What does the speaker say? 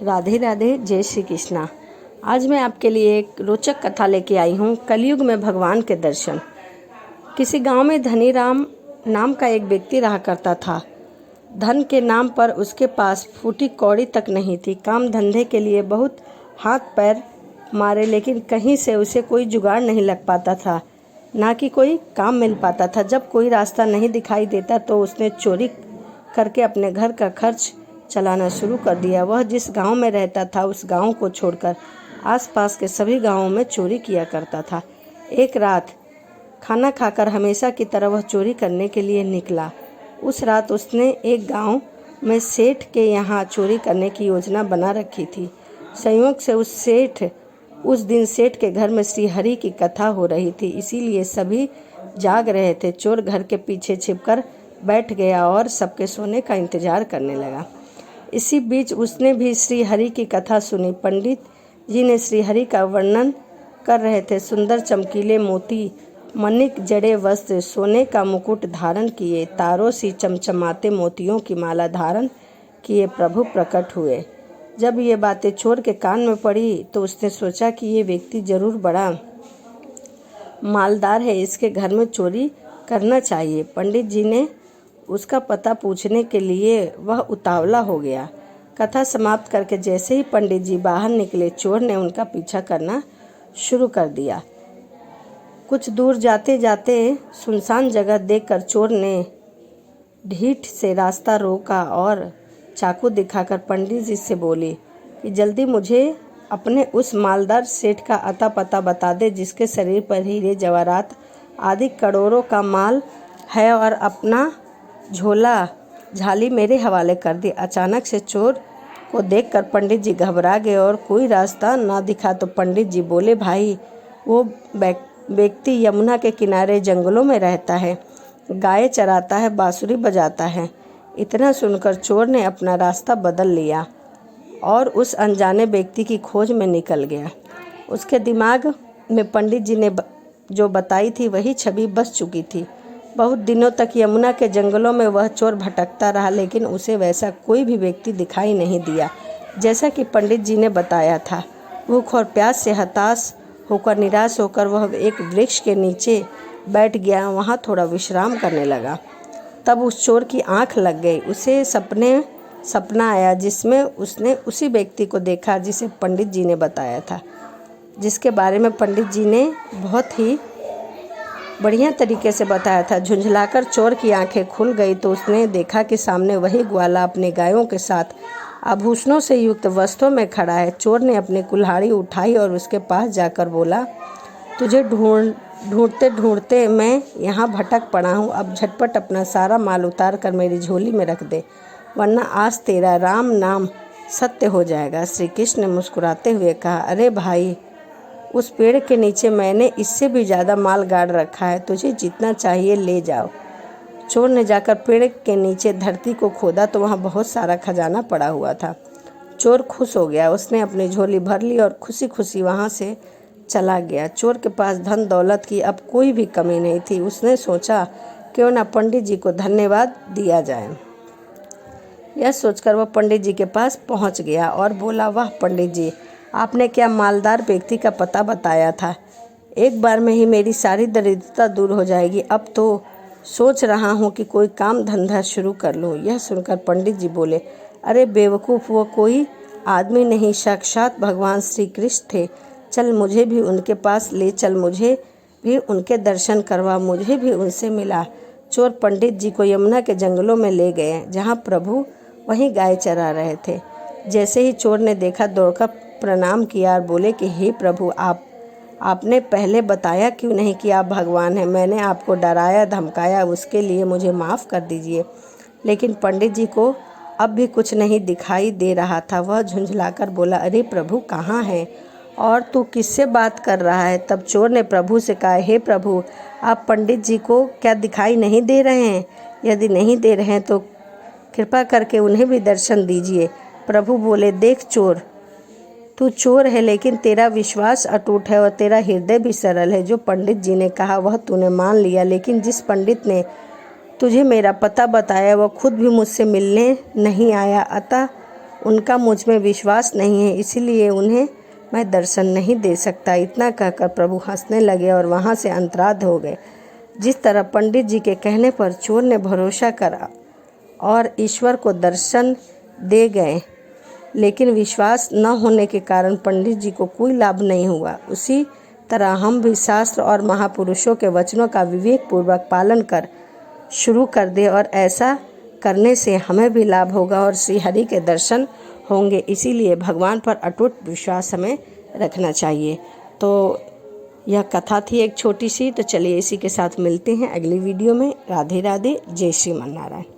राधे राधे, जय श्री कृष्णा। आज मैं आपके लिए एक रोचक कथा लेके आई हूँ। कलयुग में भगवान के दर्शन। किसी गांव में धनीराम नाम का एक व्यक्ति रहा करता था। धन के नाम पर उसके पास फूटी कौड़ी तक नहीं थी। काम धंधे के लिए बहुत हाथ पैर मारे, लेकिन कहीं से उसे कोई जुगाड़ नहीं लग पाता था, ना कि कोई काम मिल पाता था। जब कोई रास्ता नहीं दिखाई देता तो उसने चोरी करके अपने घर का खर्च चलाना शुरू कर दिया। वह जिस गांव में रहता था उस गांव को छोड़कर आसपास के सभी गांवों में चोरी किया करता था। एक रात खाना खाकर हमेशा की तरह वह चोरी करने के लिए निकला। उस रात उसने एक गांव में सेठ के यहाँ चोरी करने की योजना बना रखी थी। संयोग से उस दिन सेठ के घर में श्री हरि की कथा हो रही थी, इसीलिए सभी जाग रहे थे। चोर घर के पीछे छिपकर बैठ गया और सबके सोने का इंतजार करने लगा। इसी बीच उसने भी श्री हरि की कथा सुनी। पंडित जी ने श्री हरि का वर्णन कर रहे थे। सुंदर चमकीले मोती, मणिक जड़े वस्त्र, सोने का मुकुट धारण किए, तारों सी चमचमाते मोतियों की माला धारण किए प्रभु प्रकट हुए। जब ये बातें चोर के कान में पड़ी तो उसने सोचा कि ये व्यक्ति जरूर बड़ा मालदार है, इसके घर में चोरी करना चाहिए। पंडित जी ने उसका पता पूछने के लिए वह उतावला हो गया। कथा समाप्त करके जैसे ही पंडित जी बाहर निकले, चोर ने उनका पीछा करना शुरू कर दिया। कुछ दूर जाते जाते सुनसान जगह देखकर चोर ने ढीठ से रास्ता रोका और चाकू दिखाकर पंडित जी से बोले कि जल्दी मुझे अपने उस मालदार सेठ का अता पता बता दे, जिसके शरीर पर हीरे जवाहरात आदि करोड़ों का माल है, और अपना झोला झाली मेरे हवाले कर दी। अचानक से चोर को देखकर पंडित जी घबरा गए और कोई रास्ता ना दिखा तो पंडित जी बोले, भाई वो व्यक्ति यमुना के किनारे जंगलों में रहता है, गाय चराता है, बांसुरी बजाता है। इतना सुनकर चोर ने अपना रास्ता बदल लिया और उस अनजाने व्यक्ति की खोज में निकल गया। उसके दिमाग में पंडित जी ने जो बताई थी वही छवि बस चुकी थी। बहुत दिनों तक यमुना के जंगलों में वह चोर भटकता रहा, लेकिन उसे वैसा कोई भी व्यक्ति दिखाई नहीं दिया जैसा कि पंडित जी ने बताया था। भूख और प्यास से हताश होकर, निराश होकर वह एक वृक्ष के नीचे बैठ गया। वहाँ थोड़ा विश्राम करने लगा। तब उस चोर की आंख लग गई। उसे सपना आया जिसमें उसने उसी व्यक्ति को देखा जिसे पंडित जी ने बताया था, जिसके बारे में पंडित जी ने बहुत ही बढ़िया तरीके से बताया था। झुंझलाकर चोर की आंखें खुल गई तो उसने देखा कि सामने वही ग्वाला अपने गायों के साथ आभूषणों से युक्त वस्त्रों में खड़ा है। चोर ने अपनी कुल्हाड़ी उठाई और उसके पास जाकर बोला, तुझे ढूंढते ढूंढते मैं यहाँ भटक पड़ा हूँ। अब झटपट अपना सारा माल उतार कर मेरी झोली में रख दे, वरना आज तेरा राम नाम सत्य हो जाएगा। श्री कृष्ण ने मुस्कुराते हुए कहा, अरे भाई, उस पेड़ के नीचे मैंने इससे भी ज़्यादा माल गाड़ रखा है, तुझे जितना चाहिए ले जाओ। चोर ने जाकर पेड़ के नीचे धरती को खोदा तो वहाँ बहुत सारा खजाना पड़ा हुआ था। चोर खुश हो गया। उसने अपनी झोली भर ली और खुशी खुशी वहाँ से चला गया। चोर के पास धन दौलत की अब कोई भी कमी नहीं थी। उसने सोचा क्यों ना पंडित जी को धन्यवाद दिया जाए। यह सोचकर वह पंडित जी के पास पहुँच गया और बोला, वाह पंडित जी, आपने क्या मालदार व्यक्ति का पता बताया था। एक बार में ही मेरी सारी दरिद्रता दूर हो जाएगी। अब तो सोच रहा हूँ कि कोई काम धंधा शुरू कर लूँ। यह सुनकर पंडित जी बोले, अरे बेवकूफ़, वो कोई आदमी नहीं, साक्षात भगवान श्री कृष्ण थे। चल मुझे भी उनके पास ले चल, मुझे भी उनके दर्शन करवा, मुझे भी उनसे मिला। चोर पंडित जी को यमुना के जंगलों में ले गए, जहाँ प्रभु वहीं गाय चरा रहे थे। जैसे ही चोर ने देखा, दौड़कर प्रणाम किया और बोले कि हे प्रभु, आपने पहले बताया क्यों नहीं कि आप भगवान हैं। मैंने आपको डराया धमकाया, उसके लिए मुझे माफ़ कर दीजिए। लेकिन पंडित जी को अब भी कुछ नहीं दिखाई दे रहा था। वह झुंझलाकर बोला, अरे प्रभु कहाँ हैं और तू किससे बात कर रहा है। तब चोर ने प्रभु से कहा, हे प्रभु, आप पंडित जी को क्या दिखाई नहीं दे रहे हैं? यदि नहीं दे रहे हैं तो कृपा करके उन्हें भी दर्शन दीजिए। प्रभु बोले, देख चोर, तू चोर है लेकिन तेरा विश्वास अटूट है और तेरा हृदय भी सरल है। जो पंडित जी ने कहा वह तूने मान लिया, लेकिन जिस पंडित ने तुझे मेरा पता बताया वह खुद भी मुझसे मिलने नहीं आया, अतः उनका मुझ में विश्वास नहीं है, इसीलिए उन्हें मैं दर्शन नहीं दे सकता। इतना कहकर प्रभु हंसने लगे और वहाँ से अंतर्धान हो गए। जिस तरह पंडित जी के कहने पर चोर ने भरोसा करा और ईश्वर को दर्शन दे गए, लेकिन विश्वास न होने के कारण पंडित जी को कोई लाभ नहीं हुआ, उसी तरह हम भी शास्त्र और महापुरुषों के वचनों का विवेकपूर्वक पालन कर शुरू कर दे और ऐसा करने से हमें भी लाभ होगा और श्री हरि के दर्शन होंगे। इसीलिए भगवान पर अटूट विश्वास हमें रखना चाहिए। तो यह कथा थी एक छोटी सी। तो चलिए इसी के साथ मिलते हैं अगली वीडियो में। राधे राधे, जय श्री मन नारायण।